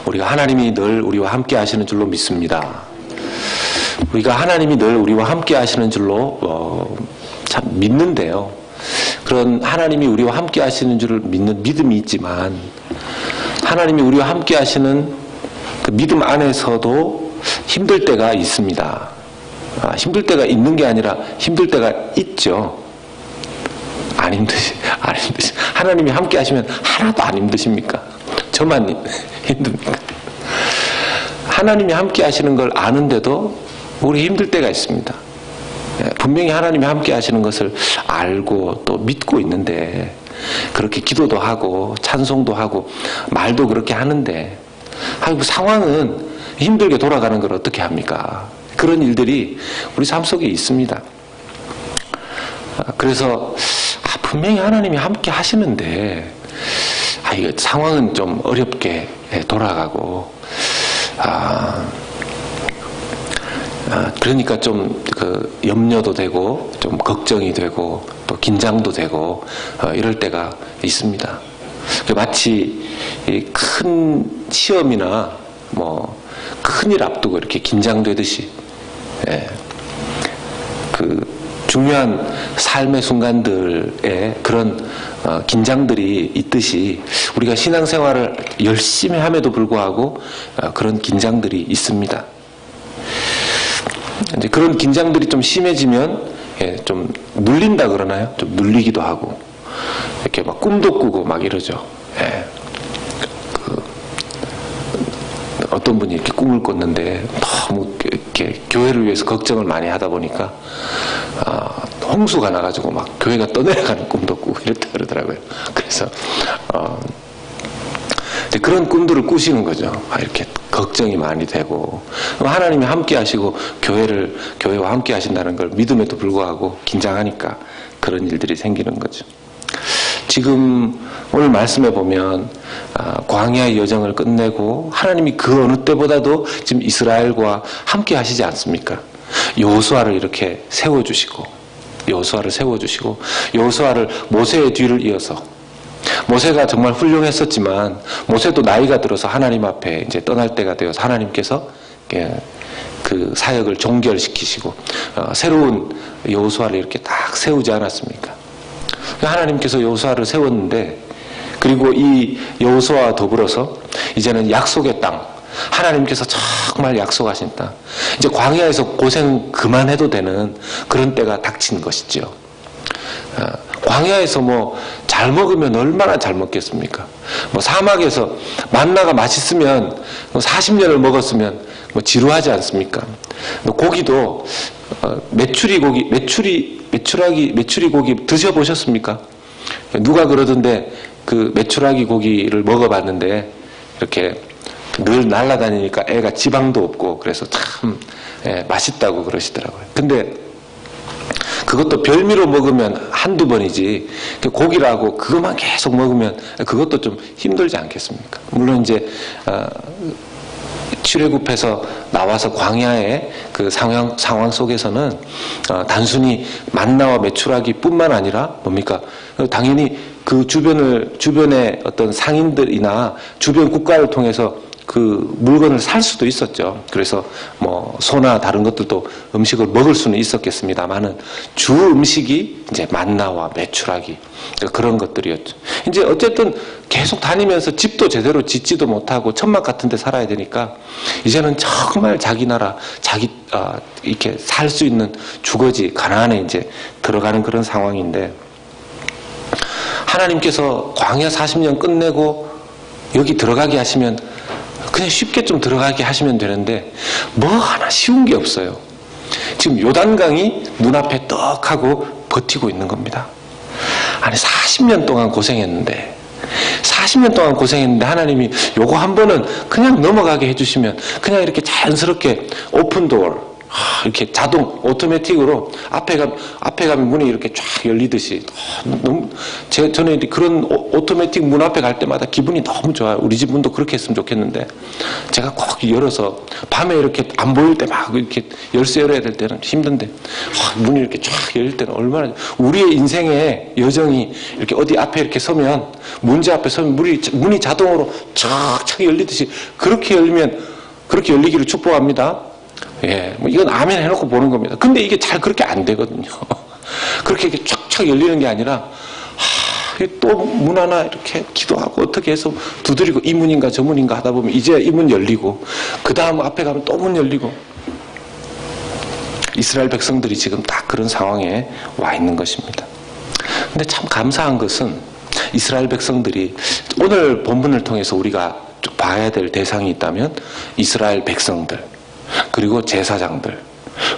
우리가 하나님이 늘 우리와 함께 하시는 줄로 믿습니다. 우리가 하나님이 늘 우리와 함께 하시는 줄로 참 믿는데요. 그런 하나님이 우리와 함께 하시는 줄을 믿는 믿음이 있지만 하나님이 우리와 함께 하시는 그 믿음 안에서도 힘들 때가 있습니다. 힘들 때가 있는 게 아니라 힘들 때가 있죠. 안 힘드시. 하나님이 함께 하시면 하나도 안 힘드십니까? 저만 힘듭니까? 하나님이 함께 하시는 걸 아는데도 우리 힘들 때가 있습니다. 분명히 하나님이 함께 하시는 것을 알고 또 믿고 있는데 그렇게 기도도 하고 찬송도 하고 말도 그렇게 하는데 상황은 힘들게 돌아가는 걸 어떻게 합니까? 그런 일들이 우리 삶 속에 있습니다. 그래서 분명히 하나님이 함께 하시는데 이거 상황은 좀 어렵게 돌아가고 그러니까 좀 그 염려도 되고 좀 걱정이 되고 또 긴장도 되고 이럴 때가 있습니다. 마치 큰 시험이나 뭐 큰일 앞두고 이렇게 긴장되듯이 그 중요한 삶의 순간들에 그런 긴장들이 있듯이 우리가 신앙생활을 열심히 함에도 불구하고 그런 긴장들이 있습니다. 이제 그런 긴장들이 좀 심해지면 좀 눌린다 그러나요? 좀 눌리기도 하고 이렇게 막 꿈도 꾸고 막 이러죠. 어떤 분이 이렇게 꿈을 꿨는데 너무 이렇게 교회를 위해서 걱정을 많이 하다 보니까 홍수가 나가지고 막 교회가 떠내려가는 꿈도 꾸고 이랬다 그러더라고요. 그래서 그런 꿈들을 꾸시는 거죠. 이렇게 걱정이 많이 되고 하나님이 함께 하시고 교회와 함께 하신다는 걸 믿음에도 불구하고 긴장하니까 그런 일들이 생기는 거죠. 지금 오늘 말씀에 보면 광야의 여정을 끝내고 하나님이 그 어느 때보다도 지금 이스라엘과 함께 하시지 않습니까? 여호수아를 이렇게 세워주시고 여호수아를 모세의 뒤를 이어서 모세가 정말 훌륭했었지만 모세도 나이가 들어서 하나님 앞에 이제 떠날 때가 되어서 하나님께서 그 사역을 종결시키시고 새로운 여호수아를 이렇게 딱 세우지 않았습니까? 하나님께서 여호수아를 세웠는데 그리고 이 여호수아와 더불어서 이제는 약속의 땅 하나님께서 정말 약속하신 땅 이제 광야에서 고생 그만해도 되는 그런 때가 닥친 것이죠. 광야에서 뭐 잘 먹으면 얼마나 잘 먹겠습니까? 뭐 사막에서 만나가 맛있으면 40년을 먹었으면 뭐 지루하지 않습니까? 고기도 메추리 고기 드셔보셨습니까? 누가 그러던데 그 메추라기 고기를 먹어봤는데 이렇게 늘 날아다니니까 애가 지방도 없고 그래서 참 맛있다고 그러시더라고요. 근데 그것도 별미로 먹으면 한두 번이지 고기라고 그것만 계속 먹으면 그것도 좀 힘들지 않겠습니까? 물론 이제 출애굽해서 나와서 광야의 그 상황 속에서는 단순히 만나와 메추라기 뿐만 아니라 뭡니까? 당연히 그 주변의 어떤 상인들이나 주변 국가를 통해서 그 물건을 살 수도 있었죠. 그래서 뭐 소나 다른 것들도 음식을 먹을 수는 있었겠습니다만은 주 음식이 이제 만나와 메추라기 그런 것들이었죠. 이제 어쨌든 계속 다니면서 집도 제대로 짓지도 못하고 천막 같은 데 살아야 되니까 이제는 정말 자기 나라 이렇게 살 수 있는 주거지 가나안에 이제 들어가는 그런 상황인데 하나님께서 광야 40년 끝내고 여기 들어가게 하시면 그냥 쉽게 좀 들어가게 하시면 되는데 뭐 하나 쉬운 게 없어요. 지금 요단강이 눈앞에 떡 하고 버티고 있는 겁니다. 아니 40년 동안 고생했는데 하나님이 요거 한 번은 그냥 넘어가게 해주시면 그냥 이렇게 자연스럽게 오픈 도어 이렇게 자동 오토매틱으로 앞에 가면 문이 이렇게 쫙 열리듯이 너무 저는 그런 오토매틱 문 앞에 갈 때마다 기분이 너무 좋아요. 우리 집 문도 그렇게 했으면 좋겠는데 제가 꼭 열어서 밤에 이렇게 안 보일 때 막 이렇게 열쇠 열어야 될 때는 힘든데 문이 이렇게 쫙 열릴 때는 얼마나 우리의 인생의 여정이 이렇게 어디 앞에 이렇게 서면 문제 앞에 서면 문이 자동으로 쫙 열리듯이 그렇게 열리기를 축복합니다. 예, 뭐 이건 아멘 해놓고 보는 겁니다. 근데 이게 잘 그렇게 안 되거든요. 그렇게 촥촥 열리는 게 아니라, 또 문 하나 이렇게 기도하고 어떻게 해서 두드리고 이 문인가 저 문인가 하다 보면 이제 이 문 열리고, 그 다음 앞에 가면 또 문 열리고. 이스라엘 백성들이 지금 딱 그런 상황에 와 있는 것입니다. 근데 참 감사한 것은 이스라엘 백성들이 오늘 본문을 통해서 우리가 봐야 될 대상이 있다면 이스라엘 백성들, 그리고 제사장들,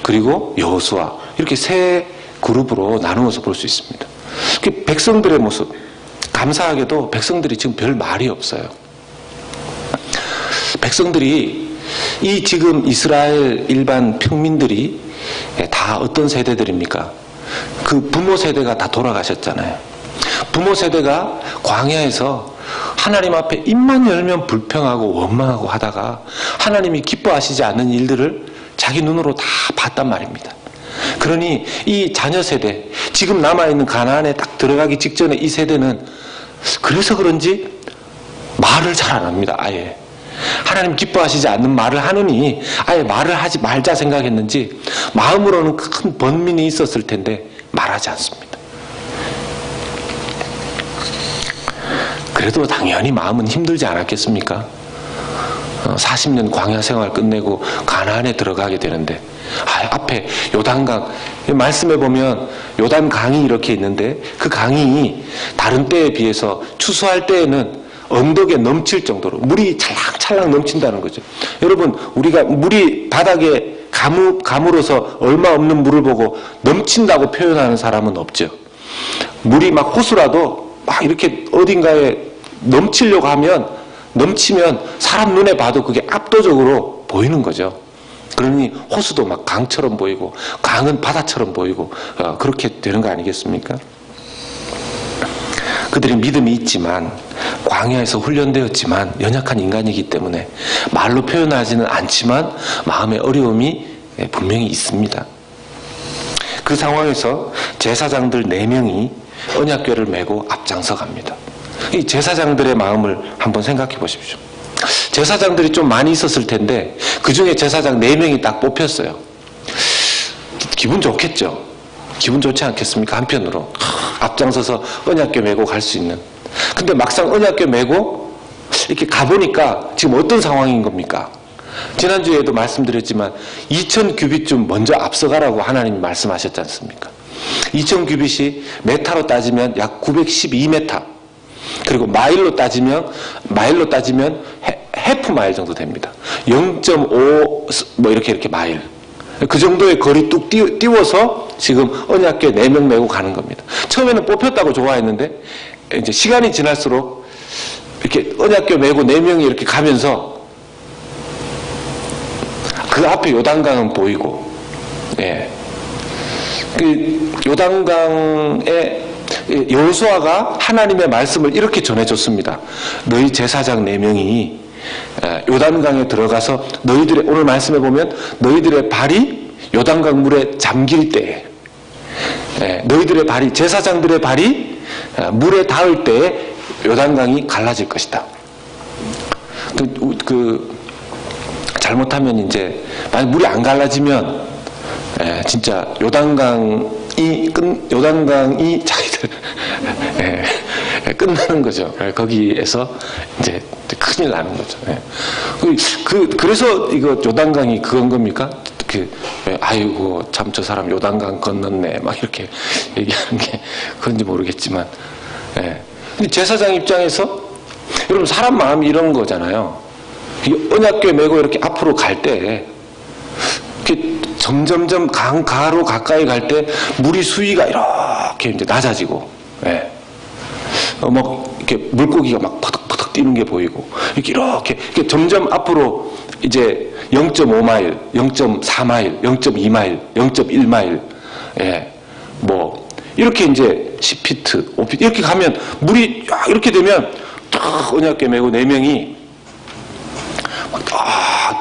그리고 여호수아, 이렇게 세 그룹으로 나누어서 볼 수 있습니다. 백성들의 모습, 감사하게도 백성들이 지금 별 말이 없어요. 백성들이 이 지금 이스라엘 일반 평민들이 다 어떤 세대들입니까? 그 부모 세대가 다 돌아가셨잖아요. 부모 세대가 광야에서 하나님 앞에 입만 열면 불평하고 원망하고 하다가 하나님이 기뻐하시지 않는 일들을 자기 눈으로 다 봤단 말입니다. 그러니 이 자녀 세대, 지금 남아있는 가나안에 딱 들어가기 직전에 이 세대는 그래서 그런지 말을 잘 안 합니다. 아예 하나님 기뻐하시지 않는 말을 하느니 아예 말을 하지 말자 생각했는지 마음으로는 큰 번민이 있었을 텐데 말하지 않습니다. 그래도 당연히 마음은 힘들지 않았겠습니까? 40년 광야 생활 끝내고 가나안에 들어가게 되는데 앞에 요단강, 말씀해 보면 요단강이 이렇게 있는데 그 강이 다른 때에 비해서 추수할 때에는 언덕에 넘칠 정도로 물이 찰랑찰랑 넘친다는 거죠. 여러분, 우리가 물이 바닥에 가물어서 얼마 없는 물을 보고 넘친다고 표현하는 사람은 없죠. 물이 막 호수라도 막 이렇게 어딘가에 넘치려고 하면, 넘치면 사람 눈에 봐도 그게 압도적으로 보이는 거죠. 그러니 호수도 막 강처럼 보이고 강은 바다처럼 보이고 그렇게 되는 거 아니겠습니까? 그들이 믿음이 있지만, 광야에서 훈련되었지만 연약한 인간이기 때문에 말로 표현하지는 않지만 마음의 어려움이 분명히 있습니다. 그 상황에서 제사장들 4명이 언약궤를 메고 앞장서 갑니다. 이 제사장들의 마음을 한번 생각해 보십시오. 제사장들이 좀 많이 있었을 텐데 그 중에 제사장 4명이 딱 뽑혔어요. 기분 좋겠죠? 기분 좋지 않겠습니까? 한편으로 앞장서서 언약궤 메고 갈 수 있는. 근데 막상 언약궤 메고 이렇게 가보니까 지금 어떤 상황인 겁니까? 지난주에도 말씀드렸지만 2000규빗 먼저 앞서가라고 하나님이 말씀하셨지 않습니까? 2000규빗이 메타로 따지면 약 912m, 그리고 마일로 따지면 해프 마일 정도 됩니다. 0.5 뭐 이렇게 마일. 그 정도의 거리 뚝 띄워서 지금 언약궤 4명 메고 가는 겁니다. 처음에는 뽑혔다고 좋아했는데 이제 시간이 지날수록 이렇게 언약궤 메고 4명이 이렇게 가면서 그 앞에 요단강은 보이고, 예. 그 요단강에 여호수아가 하나님의 말씀을 이렇게 전해줬습니다. 너희 제사장 4명이 요단강에 들어가서 너희들의, 오늘 말씀해 보면 너희들의 발이 요단강 물에 잠길 때에, 너희들의 발이, 제사장들의 발이 물에 닿을 때에 요단강이 갈라질 것이다. 잘못하면 이제 만약 물이 안 갈라지면 진짜 요단강이 자기들 끝나는 거죠. 거기에서 이제 큰일 나는 거죠. 그래서 이거 요단강이 그건 겁니까? 아이고 참 저 사람 요단강 건넜네 막 이렇게 얘기하는 게 그런지 모르겠지만, 근데 제사장 입장에서 여러분 사람 마음이 이런 거잖아요. 언약궤 메고 이렇게 앞으로 갈 때 이렇게 점점점 강가로 가까이 갈 때 물이 수위가 이렇게 이제 낮아지고, 막 이렇게 물고기가 막 퍼덕퍼덕 뛰는 게 보이고 이렇게 점점 앞으로 이제 0.5마일, 0.4마일, 0.2마일, 0.1마일, 예, 뭐 이렇게 이제 10피트, 5피트 이렇게 가면 물이 이렇게 되면 딱 언약궤 메고 4명이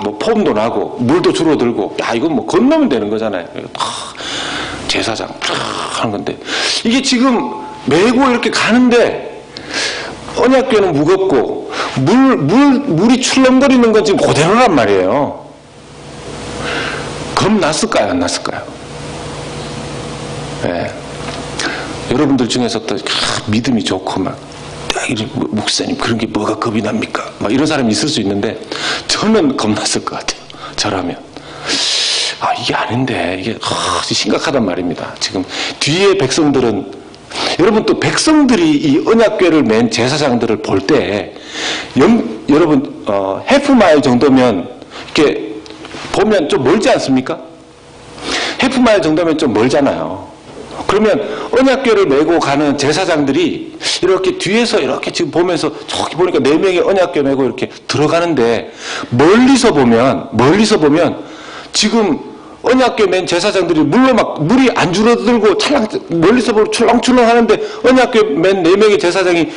뭐 폼도 나고 물도 줄어들고 이건 뭐 건너면 되는 거잖아요. 제사장 하는 건데 이게 지금 메고 이렇게 가는데 언약궤는 무겁고 물이 출렁거리는 건 지금 그대로란 말이에요. 겁났을까요? 안 났을까요? 네. 여러분들 중에서 또 믿음이 좋고 막 목사님 그런 게 뭐가 겁이 납니까? 막 이런 사람이 있을 수 있는데 저는 겁났을 것 같아요. 저라면 이게 아닌데 이게 심각하단 말입니다. 지금 뒤에 백성들은 여러분 또 백성들이 이 언약궤를 맨 제사장들을 볼 때 여러분 해프마일 정도면 이렇게 보면 좀 멀지 않습니까? 해프마일 정도면 좀 멀잖아요. 그러면 언약궤를 메고 가는 제사장들이 이렇게 뒤에서 이렇게 지금 보면서 저기 보니까 4명이 언약궤 메고 이렇게 들어가는데 멀리서 보면 지금 언약궤 맨 제사장들이 물이 안 줄어들고 멀리서 보면 출렁출렁 하는데 언약궤 맨 4명의 제사장이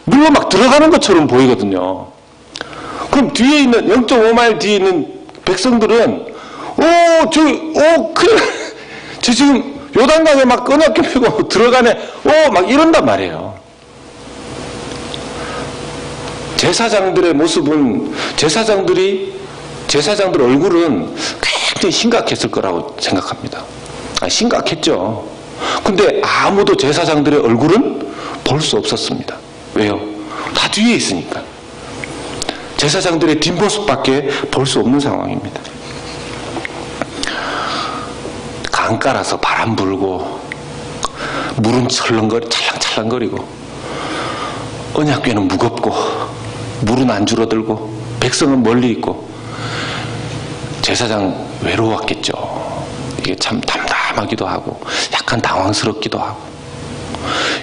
물로 막 들어가는 것처럼 보이거든요. 그럼 뒤에 있는 0.5마일 뒤에 있는 백성들은 저 지금 요단강에 막 언약궤 메고 들어가네 막 이런단 말이에요. 제사장들의 모습은 제사장들 얼굴은 굉장히 심각했을 거라고 생각합니다. 심각했죠. 근데 아무도 제사장들의 얼굴은 볼 수 없었습니다. 왜요? 다 뒤에 있으니까. 제사장들의 뒷모습밖에 볼 수 없는 상황입니다. 강가라서 바람 불고 물은 찰랑찰랑거리고 언약궤는 무겁고 물은 안 줄어들고 백성은 멀리 있고 제사장 외로웠겠죠. 이게 참 담담하기도 하고 약간 당황스럽기도 하고.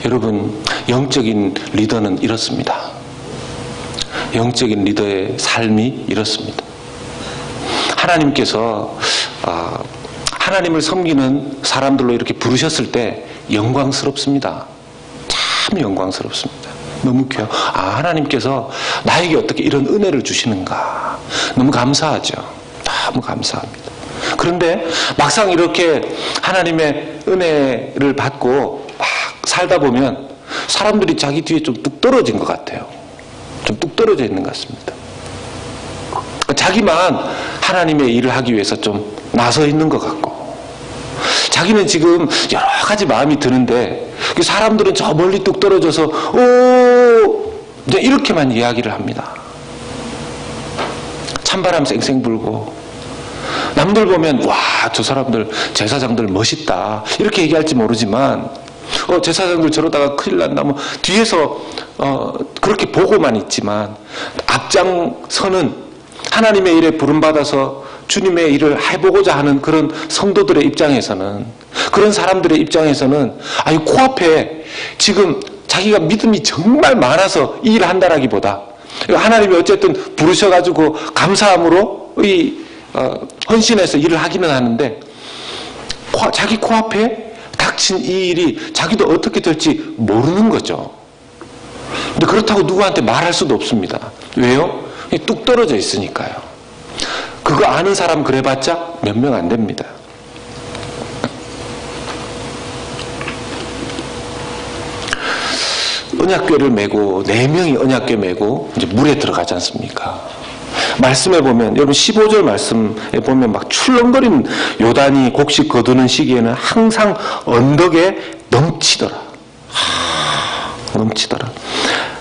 여러분, 영적인 리더는 이렇습니다. 영적인 리더의 삶이 이렇습니다. 하나님께서 하나님을 섬기는 사람들로 이렇게 부르셨을 때 영광스럽습니다. 참 영광스럽습니다. 너무 하나님께서 나에게 어떻게 이런 은혜를 주시는가. 너무 감사하죠. 너무 감사합니다. 그런데 막상 이렇게 하나님의 은혜를 받고 막 살다 보면 사람들이 자기 뒤에 좀 뚝 떨어진 것 같아요. 좀 뚝 떨어져 있는 것 같습니다. 자기만 하나님의 일을 하기 위해서 좀 나서 있는 것 같고 자기는 지금 여러 가지 마음이 드는데 사람들은 저 멀리 뚝 떨어져서 이렇게만 이야기를 합니다. 찬바람 쌩쌩 불고 남들 보면 저 사람들 제사장들 멋있다 이렇게 얘기할지 모르지만 제사장들 저러다가 큰일 난다 뭐 뒤에서 그렇게 보고만 있지만 앞장서는 하나님의 일에 부름받아서 주님의 일을 해보고자 하는 그런 성도들의 입장에서는 그런 사람들의 입장에서는 코앞에 지금 자기가 믿음이 정말 많아서 이 일을 한다라기보다 하나님이 어쨌든 부르셔가지고 감사함으로 헌신해서 일을 하기는 하는데 자기 코앞에 닥친 이 일이 자기도 어떻게 될지 모르는 거죠. 근데 그렇다고 누구한테 말할 수도 없습니다. 왜요? 뚝 떨어져 있으니까요. 그거 아는 사람 그래봤자 몇 명 안 됩니다. 언약궤를 메고 4명이 언약궤 메고 이제 물에 들어가지 않습니까? 말씀에 보면 여러분 15절 말씀에 보면 막 출렁거리는 요단이 곡식 거두는 시기에는 항상 언덕에 넘치더라. 넘치더라.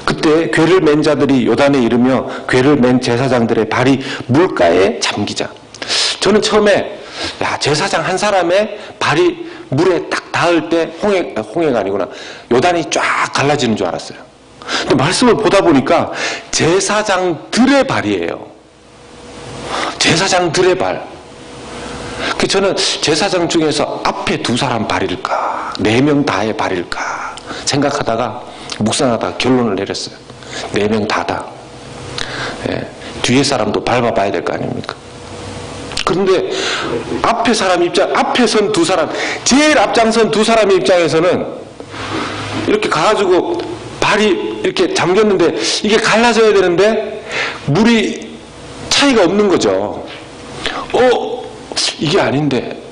그때 궤를 맨 자들이 요단에 이르며 궤를 맨 제사장들의 발이 물가에 잠기자. 저는 처음에 제사장 한 사람의 발이 물에 딱 닿을 때 홍해가 아니구나. 요단이 쫙 갈라지는 줄 알았어요. 근데 말씀을 보다 보니까 제사장들의 발이에요. 제사장들의 발. 저는 제사장 중에서 앞에 2사람 발일까 4명 다의 발일까 생각하다가 묵상하다가 결론을 내렸어요. 4명 다다. 예, 뒤에 사람도 밟아봐야 될 거 아닙니까? 그런데 앞에 사람 입장, 앞에 선 두 사람, 제일 앞장선 두 사람의 입장에서는 이렇게 가가지고 발이 이렇게 잠겼는데 이게 갈라져야 되는데 물이 차이가 없는 거죠. 이게 아닌데.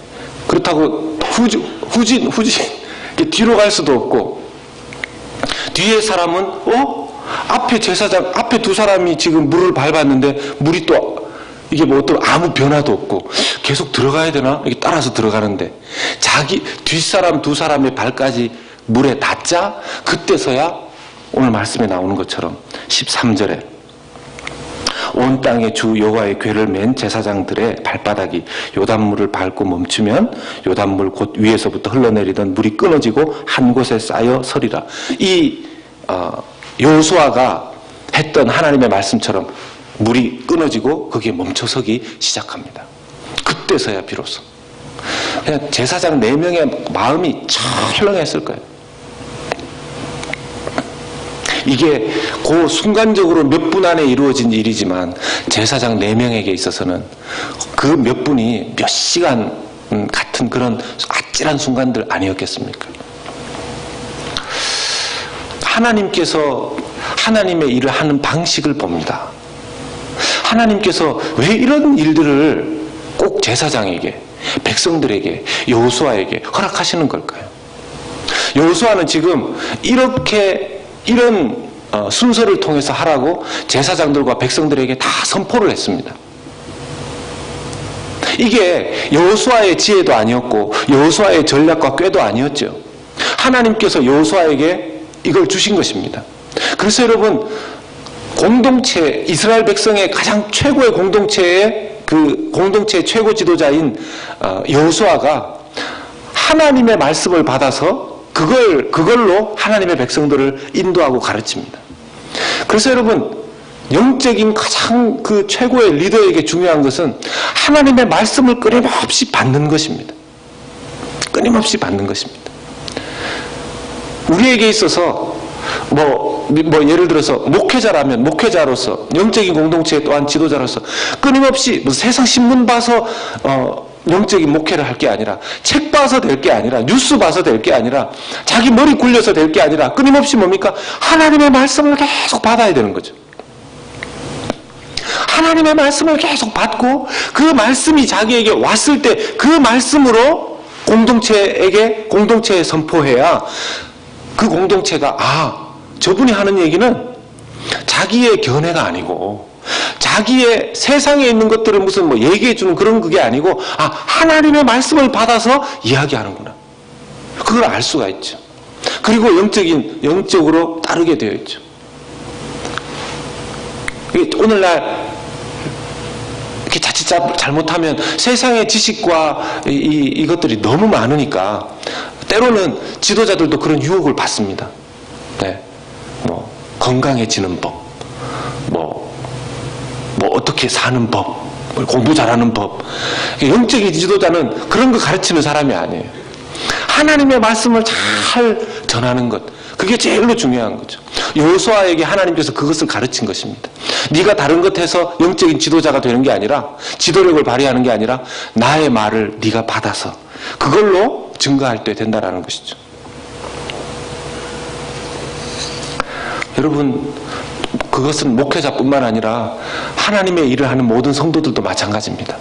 그렇다고 후진 뒤로 갈 수도 없고, 뒤에 사람은 앞에 제사장, 앞에 두 사람이 지금 물을 밟았는데 물이 또 이게 뭐 어떤 아무 변화도 없고 계속 들어가야 되나? 이렇게 따라서 들어가는데 자기 뒷사람 두 사람의 발까지 물에 닿자 그때서야 오늘 말씀에 나오는 것처럼 13절에 온 땅에 주 여호와의 궤를 맨 제사장들의 발바닥이 요단물을 밟고 멈추면 요단물 곧 위에서부터 흘러내리던 물이 끊어지고 한 곳에 쌓여 서리라. 이 여호수아가 했던 하나님의 말씀처럼 물이 끊어지고 거기에 멈춰서기 시작합니다. 그때서야 비로소 그냥 제사장 4명의 마음이 철렁했을 거예요. 이게 그 순간적으로 몇 분 안에 이루어진 일이지만 제사장 4명에게 있어서는 그 몇 분이 몇 시간 같은 그런 아찔한 순간들 아니었겠습니까? 하나님께서 하나님의 일을 하는 방식을 봅니다. 하나님께서 왜 이런 일들을 꼭 제사장에게, 백성들에게, 여호수아에게 허락하시는 걸까요? 여호수아는 지금 이런 순서를 통해서 하라고 제사장들과 백성들에게 다 선포를 했습니다. 이게 여호수아의 지혜도 아니었고 여호수아의 전략과 꾀도 아니었죠. 하나님께서 여호수아에게 이걸 주신 것입니다. 그래서 여러분, 공동체, 이스라엘 백성의 가장 최고의 공동체의 그 공동체의 최고 지도자인 여호수아가 하나님의 말씀을 받아서 그걸로 하나님의 백성들을 인도하고 가르칩니다. 그래서 여러분, 영적인 가장 그 최고의 리더에게 중요한 것은 하나님의 말씀을 끊임없이 받는 것입니다. 끊임없이 받는 것입니다. 우리에게 있어서 예를 들어서 목회자라면 목회자로서, 영적인 공동체 또한 지도자로서 끊임없이 세상 신문 봐서 영적인 목회를 할 게 아니라, 책 봐서 될 게 아니라, 뉴스 봐서 될 게 아니라, 자기 머리 굴려서 될 게 아니라 끊임없이 뭡니까? 하나님의 말씀을 계속 받아야 되는 거죠. 하나님의 말씀을 계속 받고 그 말씀이 자기에게 왔을 때 그 말씀으로 공동체에 선포해야 그 공동체가 저분이 하는 얘기는 자기의 견해가 아니고 자기의 세상에 있는 것들을 무슨 얘기해 주는 그런 그게 아니고 하나님의 말씀을 받아서 이야기하는구나. 그걸 알 수가 있죠. 그리고 영적으로 따르게 되어 있죠. 오늘날 이렇게 자칫 잘못하면 세상의 지식과 이것들이 너무 많으니까 때로는 지도자들도 그런 유혹을 받습니다. 네. 건강해지는 법, 어떻게 사는 법, 공부 잘하는 법. 영적인 지도자는 그런 거 가르치는 사람이 아니에요. 하나님의 말씀을 잘 전하는 것, 그게 제일로 중요한 거죠. 여호수아에게 하나님께서 그것을 가르친 것입니다. 네가 다른 것 해서 영적인 지도자가 되는 게 아니라, 지도력을 발휘하는 게 아니라 나의 말을 네가 받아서 그걸로 증거할 때 된다라는 것이죠. 여러분, 그것은 목회자뿐만 아니라 하나님의 일을 하는 모든 성도들도 마찬가지입니다.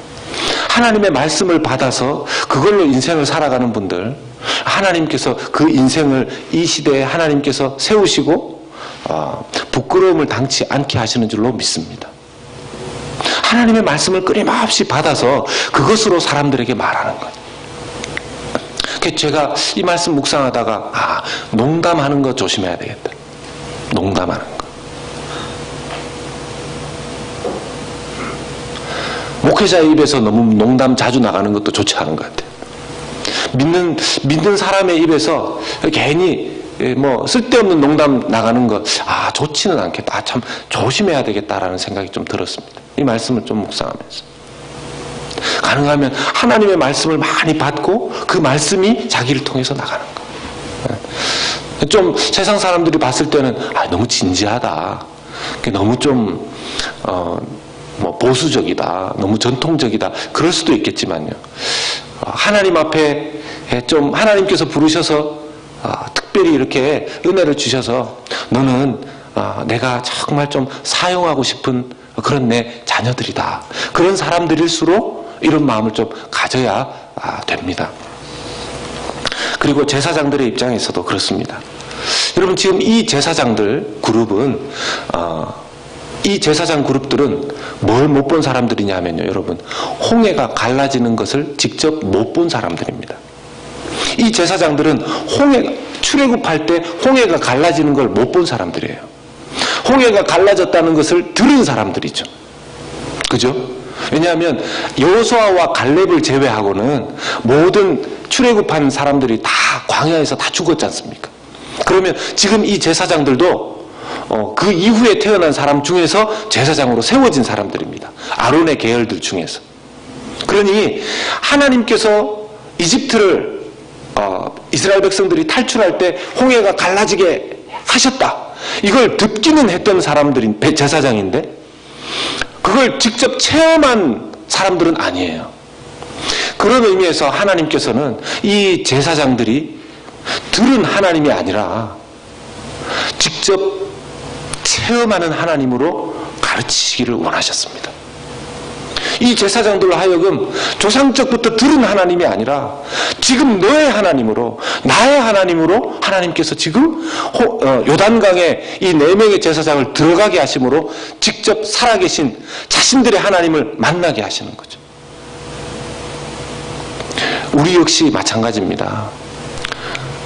하나님의 말씀을 받아서 그걸로 인생을 살아가는 분들, 하나님께서 그 인생을 이 시대에 하나님께서 세우시고 부끄러움을 당치 않게 하시는 줄로 믿습니다. 하나님의 말씀을 끊임없이 받아서 그것으로 사람들에게 말하는 것. 제가 이 말씀 묵상하다가 농담하는 거 조심해야 되겠다. 농담하는 거. 목회자의 입에서 너무 농담 자주 나가는 것도 좋지 않은 것 같아요. 믿는 사람의 입에서 괜히 쓸데없는 농담 나가는 거 좋지는 않겠다. 참 조심해야 되겠다라는 생각이 좀 들었습니다. 이 말씀을 좀 묵상하면서 가능하면 하나님의 말씀을 많이 받고 그 말씀이 자기를 통해서 나가는 거. 좀 세상 사람들이 봤을 때는 너무 진지하다. 그게 너무 좀 뭐 보수적이다, 너무 전통적이다 그럴 수도 있겠지만요. 하나님 앞에 좀 하나님께서 부르셔서 특별히 이렇게 은혜를 주셔서 너는 내가 정말 좀 사용하고 싶은 그런 내 자녀들이다. 그런 사람들일수록 이런 마음을 좀 가져야 됩니다. 그리고 제사장들의 입장에서도 그렇습니다. 여러분 지금 이 제사장들 그룹은 이 제사장 그룹들은 뭘 못 본 사람들이냐면요, 여러분 홍해가 갈라지는 것을 직접 못 본 사람들입니다. 이 제사장들은 출애굽할 때 홍해가 갈라지는 걸 못 본 사람들이에요. 홍해가 갈라졌다는 것을 들은 사람들이죠. 그죠? 왜냐하면 여호수아와 갈렙을 제외하고는 모든 출애굽한 사람들이 다 광야에서 다 죽었지 않습니까? 그러면 지금 이 제사장들도 그 이후에 태어난 사람 중에서 제사장으로 세워진 사람들입니다. 아론의 계열들 중에서. 그러니 하나님께서 이집트를 이스라엘 백성들이 탈출할 때 홍해가 갈라지게 하셨다. 이걸 듣기는 했던 사람들인 제사장인데 그걸 직접 체험한 사람들은 아니에요. 그런 의미에서 하나님께서는 이 제사장들이 들은 하나님이 아니라 직접 체험하는 하나님으로 가르치시기를 원하셨습니다. 이 제사장들로 하여금 조상적부터 들은 하나님이 아니라 지금 너의 하나님으로, 나의 하나님으로 하나님께서 지금 요단강에 이 4명의 제사장을 들어가게 하심으로 직접 살아계신 자신들의 하나님을 만나게 하시는 거죠. 우리 역시 마찬가지입니다.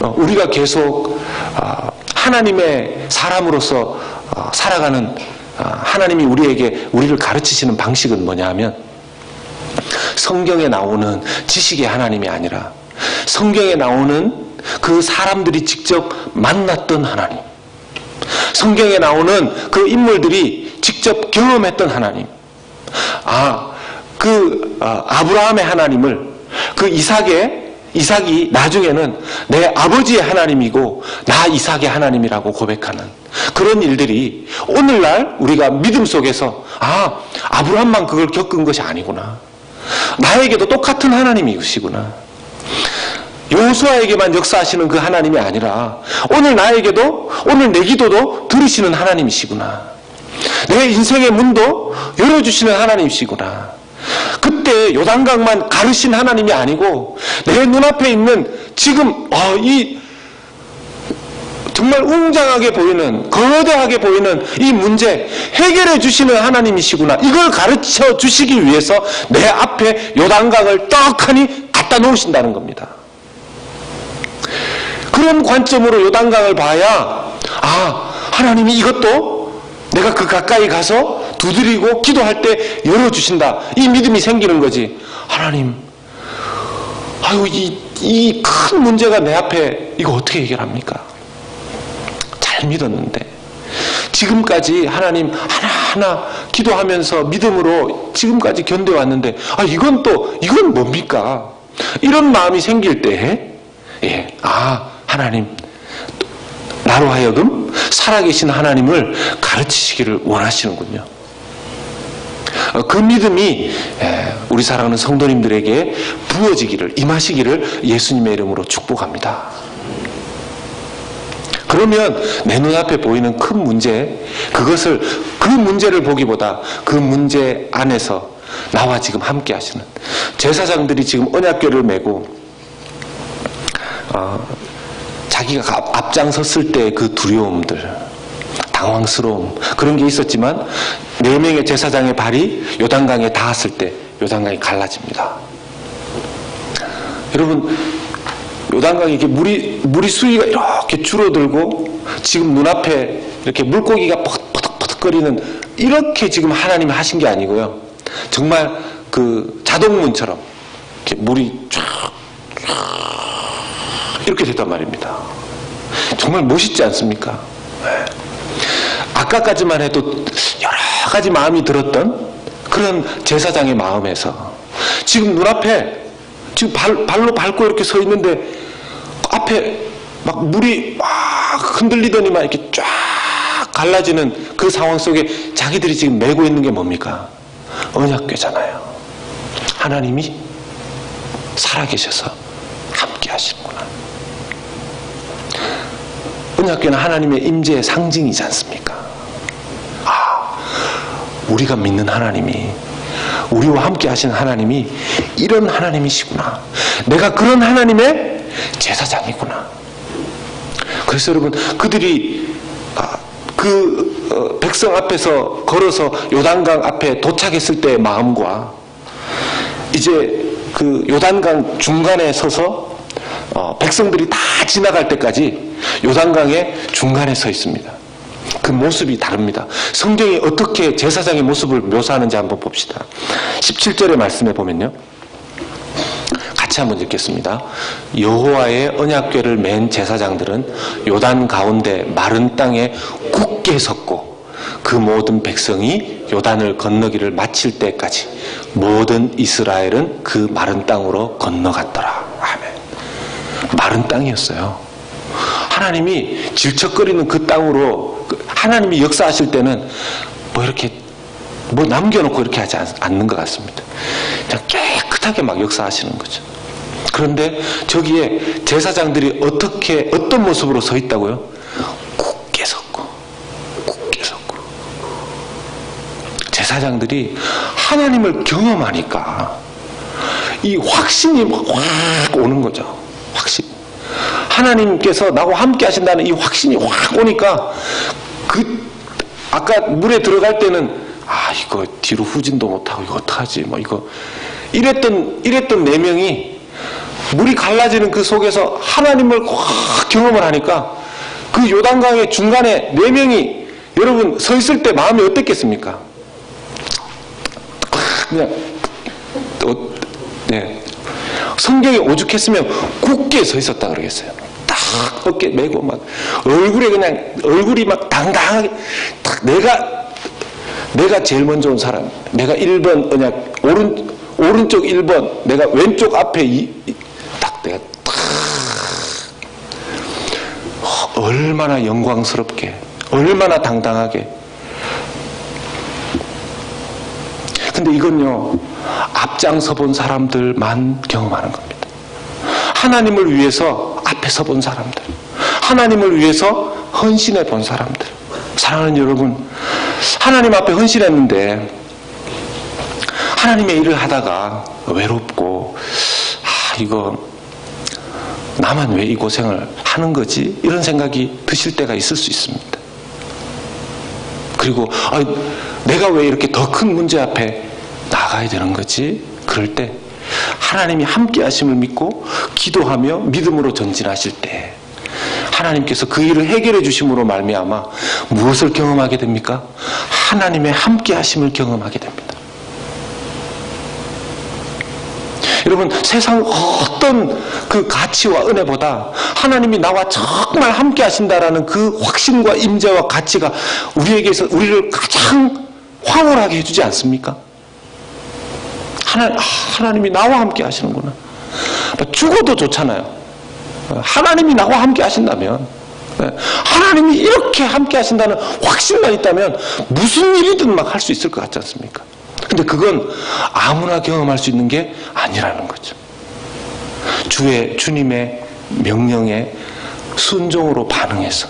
우리가 계속 하나님의 사람으로서 살아가는 하나님이 우리를 가르치시는 방식은 뭐냐 하면 성경에 나오는 지식의 하나님이 아니라 성경에 나오는 그 사람들이 직접 만났던 하나님, 성경에 나오는 그 인물들이 직접 경험했던 하나님, 아브라함의 하나님을 그 이삭이 나중에는 내 아버지의 하나님이고 나 이삭의 하나님이라고 고백하는 그런 일들이 오늘날 우리가 믿음 속에서 아브라함만 그걸 겪은 것이 아니구나, 나에게도 똑같은 하나님이시구나, 여호수아에게만 역사하시는 그 하나님이 아니라 오늘 나에게도, 오늘 내 기도도 들으시는 하나님이시구나, 내 인생의 문도 열어주시는 하나님이시구나. 그때 요단강만 가르신 하나님이 아니고 내 눈앞에 있는 지금 정말 웅장하게 보이는, 거대하게 보이는 이 문제 해결해 주시는 하나님이시구나, 이걸 가르쳐 주시기 위해서 내 앞에 요단강을 떡하니 갖다 놓으신다는 겁니다. 그런 관점으로 요단강을 봐야 하나님이 이것도 내가 그 가까이 가서 두드리고 기도할 때 열어주신다, 이 믿음이 생기는 거지. 하나님, 이 큰 문제가 내 앞에 이거 어떻게 해결합니까? 잘 믿었는데 지금까지 하나님 하나하나 기도하면서 믿음으로 지금까지 견뎌왔는데 이건 뭡니까? 이런 마음이 생길 때 하나님, 나로 하여금 살아계신 하나님을 가르치시기를 원하시는군요. 그 믿음이 우리 사랑하는 성도님들에게 부어지기를, 임하시기를 예수님의 이름으로 축복합니다. 그러면 내 눈앞에 보이는 큰 문제, 그 문제를 보기보다 그 문제 안에서 나와 지금 함께 하시는 제사장들이 지금 언약궤를 메고 자기가 앞장섰을 때 그 두려움들, 당황스러움, 그런 게 있었지만 4명의 제사장의 발이 요단강에 닿았을 때 요단강이 갈라집니다. 여러분, 요단강에 이렇게 물이 수위가 이렇게 줄어들고 지금 눈앞에 이렇게 물고기가 퍼덕퍼덕거리는, 이렇게 지금 하나님이 하신 게 아니고요, 정말 그 자동문처럼 이렇게 물이 쫙 이렇게 됐단 말입니다. 정말 멋있지 않습니까? 아까까지만 해도 여러 가지 마음이 들었던 그런 제사장의 마음에서 지금 눈앞에 지금 발로 밟고 이렇게 서 있는데 앞에 막 물이 막 흔들리더니만 이렇게 쫙 갈라지는 그 상황 속에 자기들이 지금 메고 있는 게 뭡니까? 언약궤잖아요. 하나님이 살아계셔서 함께 하시는구나. 언약궤는 하나님의 임재의 상징이지 않습니까? 우리가 믿는 하나님이, 우리와 함께 하시는 하나님이 이런 하나님이시구나. 내가 그런 하나님의 제사장이구나. 그래서 여러분, 그들이 백성 앞에서 걸어서 요단강 앞에 도착했을 때의 마음과 이제 그 요단강 중간에 서서 백성들이 다 지나갈 때까지 요단강의 중간에 서 있습니다. 그 모습이 다릅니다. 성경이 어떻게 제사장의 모습을 묘사하는지 한번 봅시다. 17절의 말씀에 보면요, 같이 한번 읽겠습니다. 여호와의 언약궤를 맨 제사장들은 요단 가운데 마른 땅에 굳게 섰고 그 모든 백성이 요단을 건너기를 마칠 때까지 모든 이스라엘은 그 마른 땅으로 건너갔더라. 아멘. 마른 땅이었어요. 하나님이 질척거리는 그 땅으로 하나님이 역사하실 때는 뭐 이렇게 뭐 남겨놓고 이렇게 하지 않는 것 같습니다. 그냥 깨끗하게 막 역사하시는 거죠. 그런데 저기에 제사장들이 어떤 모습으로 서 있다고요? 굳게 섰고, 굳게 섰고. 제사장들이 하나님을 경험하니까 이 확신이 확 오는 거죠. 확신. 하나님께서 나와 함께 하신다는 이 확신이 확 오니까 아까 물에 들어갈 때는 이거 뒤로 후진도 못하고 이거 어떡하지 뭐 이거 이랬던 네 명이 물이 갈라지는 그 속에서 하나님을 확 경험을 하니까 그 요단강의 중간에 네 명이 여러분 서 있을 때 마음이 어땠겠습니까? 그냥 네. 성경이 오죽했으면 굳게 서 있었다 그러겠어요. 딱 어깨 메고 막 얼굴이 막 당당하게 딱 내가 제일 먼저 온 사람, 내가 1번 언약 오른쪽 1번, 내가 왼쪽 앞에 딱 내가 딱 얼마나 영광스럽게, 얼마나 당당하게. 근데 이건요, 앞장서 본 사람들만 경험하는 겁니다. 하나님을 위해서 앞에 서 본 사람들, 하나님을 위해서 헌신해 본 사람들. 사랑하는 여러분, 하나님 앞에 헌신했는데 하나님의 일을 하다가 외롭고 이거 나만 왜 이 고생을 하는 거지? 이런 생각이 드실 때가 있을 수 있습니다. 그리고 내가 왜 이렇게 더 큰 문제 앞에 나가야 되는 거지? 그럴 때 하나님이 함께 하심을 믿고 기도하며 믿음으로 전진하실 때 하나님께서 그 일을 해결해 주심으로 말미암아 무엇을 경험하게 됩니까? 하나님의 함께 하심을 경험하게 됩니다. 여러분, 세상 어떤 그 가치와 은혜보다 하나님이 나와 정말 함께 하신다라는 그 확신과 임재와 가치가 우리에게서 우리를 가장 황홀하게 해주지 않습니까? 하나님이 나와 함께 하시는구나. 죽어도 좋잖아요. 하나님이 나와 함께 하신다면, 하나님이 이렇게 함께 하신다는 확신만 있다면 무슨 일이든 막 할 수 있을 것 같지 않습니까? 근데 그건 아무나 경험할 수 있는 게 아니라는 거죠. 주님의 명령에 순종으로 반응해서,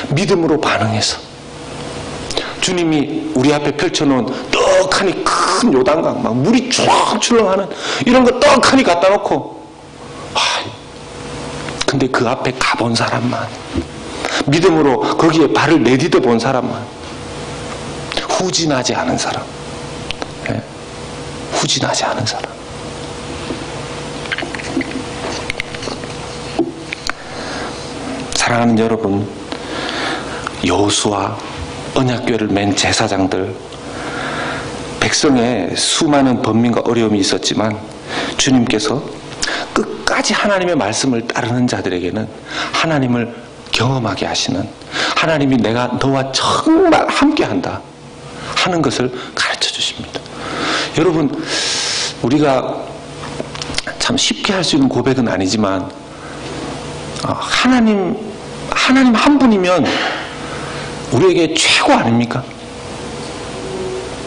믿음으로 반응해서, 주님이 우리 앞에 펼쳐놓은 떡하니 큰 요단강, 막 물이 출렁출렁하는 이런 거 떡하니 갖다 놓고, 근데 그 앞에 가본 사람만, 믿음으로 거기에 발을 내디뎌 본 사람만, 후진하지 않은 사람, 후진하지 않은 사람. 사랑하는 여러분, 여호수아, 언약궤를 맨 제사장들, 백성의 수많은 번민과 어려움이 있었지만 주님께서 끝까지 하나님의 말씀을 따르는 자들에게는 하나님을 경험하게 하시는, 하나님이 내가 너와 정말 함께한다 하는 것을 가르쳐 주십니다. 여러분, 우리가 참 쉽게 할 수 있는 고백은 아니지만 하나님 한 분이면 우리에게 최고 아닙니까?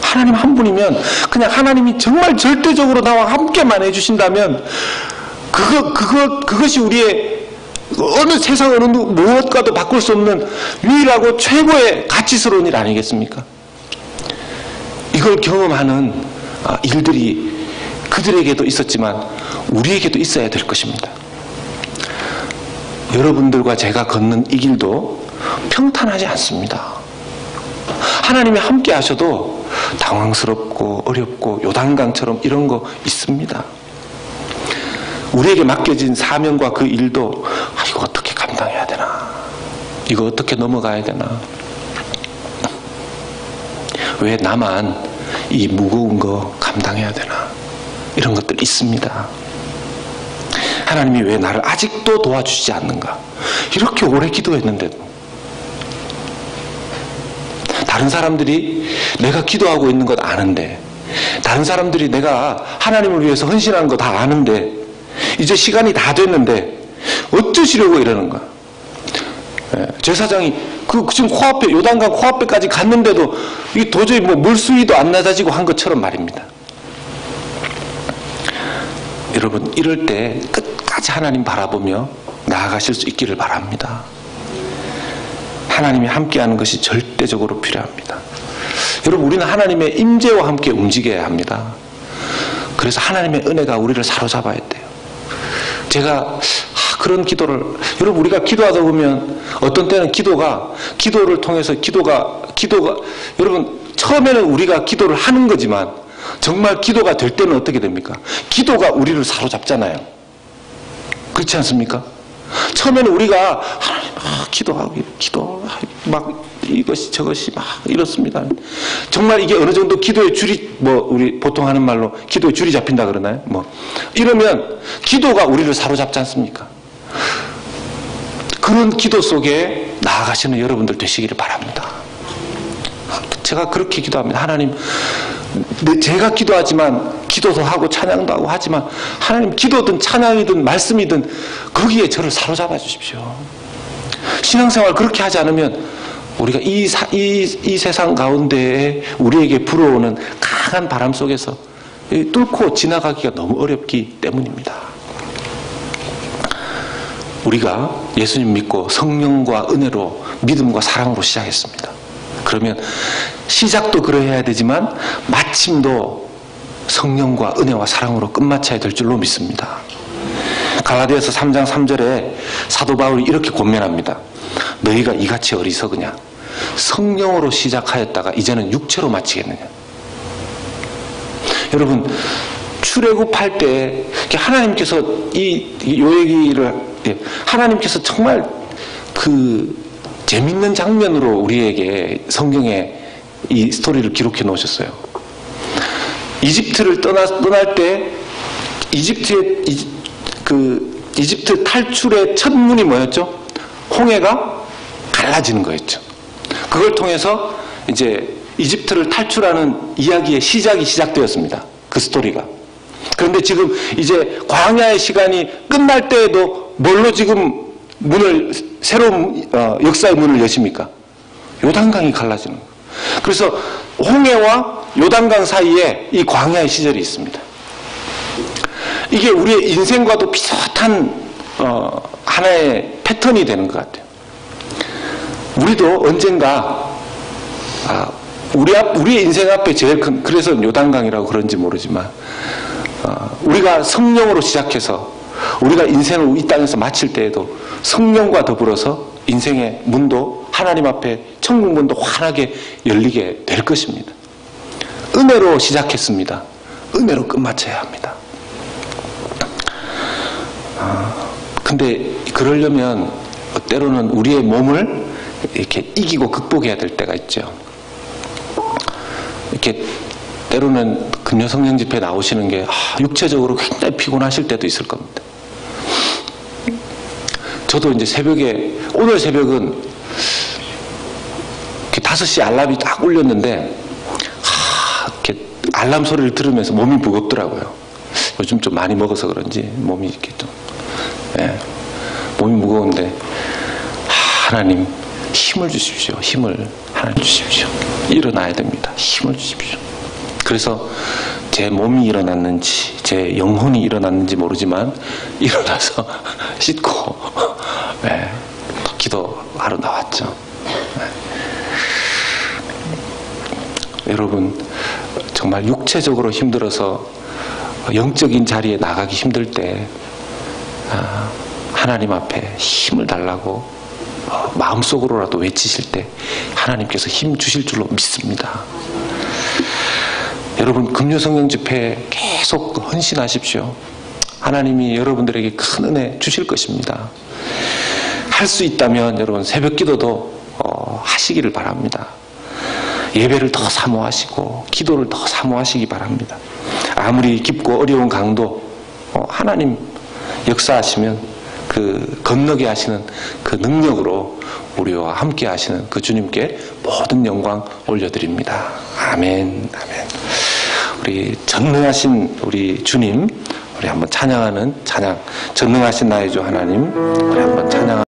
하나님 한 분이면 그냥 하나님이 정말 절대적으로 나와 함께만 해주신다면 그것이 우리의 어느 세상 어느 무엇과도 바꿀 수 없는 유일하고 최고의 가치스러운 일 아니겠습니까? 이걸 경험하는 일들이 그들에게도 있었지만 우리에게도 있어야 될 것입니다. 여러분들과 제가 걷는 이 길도 평탄하지 않습니다. 하나님이 함께 하셔도 당황스럽고 어렵고 요단강처럼 이런 거 있습니다. 우리에게 맡겨진 사명과 그 일도 이거 어떻게 감당해야 되나, 이거 어떻게 넘어가야 되나, 왜 나만 이 무거운 거 감당해야 되나, 이런 것들 있습니다. 하나님이 왜 나를 아직도 도와주시지 않는가, 이렇게 오래 기도했는데도. 다른 사람들이 내가 기도하고 있는 것 아는데, 다른 사람들이 내가 하나님을 위해서 헌신하는 거 다 아는데, 이제 시간이 다 됐는데 어쩌시려고 이러는가. 제사장이 지금 코앞에, 요단강 코앞에까지 갔는데도 이게 도저히 물수위도 안 낮아지고 한 것처럼 말입니다. 여러분, 이럴 때 끝까지 하나님 바라보며 나아가실 수 있기를 바랍니다. 하나님이 함께하는 것이 절대적으로 필요합니다. 여러분, 우리는 하나님의 임재와 함께 움직여야 합니다. 그래서 하나님의 은혜가 우리를 사로잡아야 돼요. 제가 그런 기도를, 여러분, 우리가 기도하다 보면 어떤 때는 기도를 통해서 기도가 여러분, 처음에는 우리가 기도를 하는 거지만 정말 기도가 될 때는 어떻게 됩니까? 기도가 우리를 사로잡잖아요. 그렇지 않습니까? 처음에는 우리가 하나님 막 이것이 저것이 막 이렇습니다. 정말 이게 어느 정도 기도의 줄이 우리 보통 하는 말로 기도의 줄이 잡힌다 그러나요? 이러면 기도가 우리를 사로잡지 않습니까? 그런 기도 속에 나아가시는 여러분들 되시기를 바랍니다. 제가 그렇게 기도합니다. 하나님, 제가 기도하지만 기도도 하고 찬양도 하고 하지만 하나님, 기도든 찬양이든 말씀이든 거기에 저를 사로잡아 주십시오. 신앙생활 그렇게 하지 않으면 우리가 이 세상 가운데에 우리에게 불어오는 강한 바람 속에서 뚫고 지나가기가 너무 어렵기 때문입니다. 우리가 예수님 믿고 성령과 은혜로, 믿음과 사랑으로 시작했습니다. 그러면 시작도 그러해야 되지만 마침도 성령과 은혜와 사랑으로 끝마쳐야 될 줄로 믿습니다. 갈라디아서 3장 3절에 사도 바울이 이렇게 권면합니다. 너희가 이같이 어리석으냐, 성령으로 시작하였다가 이제는 육체로 마치겠느냐. 여러분, 출애굽할 때 하나님께서 요 얘기를, 하나님께서 정말 재밌는 장면으로 우리에게 성경에 이 스토리를 기록해 놓으셨어요. 이집트를 떠날 때 이집트 탈출의 첫 문이 뭐였죠? 홍해가 갈라지는 거였죠. 그걸 통해서 이제 이집트를 탈출하는 이야기의 시작이 시작되었습니다. 그 스토리가. 그런데 지금 이제 광야의 시간이 끝날 때에도 뭘로 지금 새로운 역사의 문을 여십니까? 요단강이 갈라지는 거예요. 그래서 홍해와 요단강 사이에 이 광야의 시절이 있습니다. 이게 우리의 인생과도 비슷한 하나의 패턴이 되는 것 같아요. 우리도 언젠가 우리의 인생 앞에 제일 큰, 그래서 요단강이라고 그런지 모르지만 우리가 성령으로 시작해서 우리가 인생을 이 땅에서 마칠 때에도 성령과 더불어서 인생의 문도 하나님 앞에 천국 문도 환하게 열리게 될 것입니다. 은혜로 시작했습니다. 은혜로 끝마쳐야 합니다. 근데 그러려면 때로는 우리의 몸을 이렇게 이기고 극복해야 될 때가 있죠. 이렇게 때로는 금요 성령 집회 나오시는 게 육체적으로 굉장히 피곤하실 때도 있을 겁니다. 저도 이제 오늘 새벽은 이렇게 5시 알람이 딱 울렸는데 이렇게 알람 소리를 들으면서 몸이 무겁더라고요. 요즘 좀 많이 먹어서 그런지 몸이 이렇게 좀 몸이 무거운데 하나님, 힘을 주십시오. 힘을 하나님 주십시오. 일어나야 됩니다. 힘을 주십시오. 그래서 제 몸이 일어났는지 제 영혼이 일어났는지 모르지만 일어나서 씻고 네, 기도하러 나왔죠. 네. 여러분 정말 육체적으로 힘들어서 영적인 자리에 나가기 힘들 때 하나님 앞에 힘을 달라고 마음속으로라도 외치실 때 하나님께서 힘 주실 줄로 믿습니다. 여러분 금요성령 집회에 계속 헌신하십시오. 하나님이 여러분들에게 큰 은혜 주실 것입니다. 할 수 있다면 여러분 새벽 기도도 하시기를 바랍니다. 예배를 더 사모하시고 기도를 더 사모하시기 바랍니다. 아무리 깊고 어려운 강도 하나님 역사하시면 그 건너게 하시는 그 능력으로 우리와 함께 하시는 그 주님께 모든 영광 올려드립니다. 아멘. 아멘. 우리 전능하신 우리 주님, 우리 한번 찬양하는 찬양, 전능하신 나의 주 하나님, 우리 한번 찬양.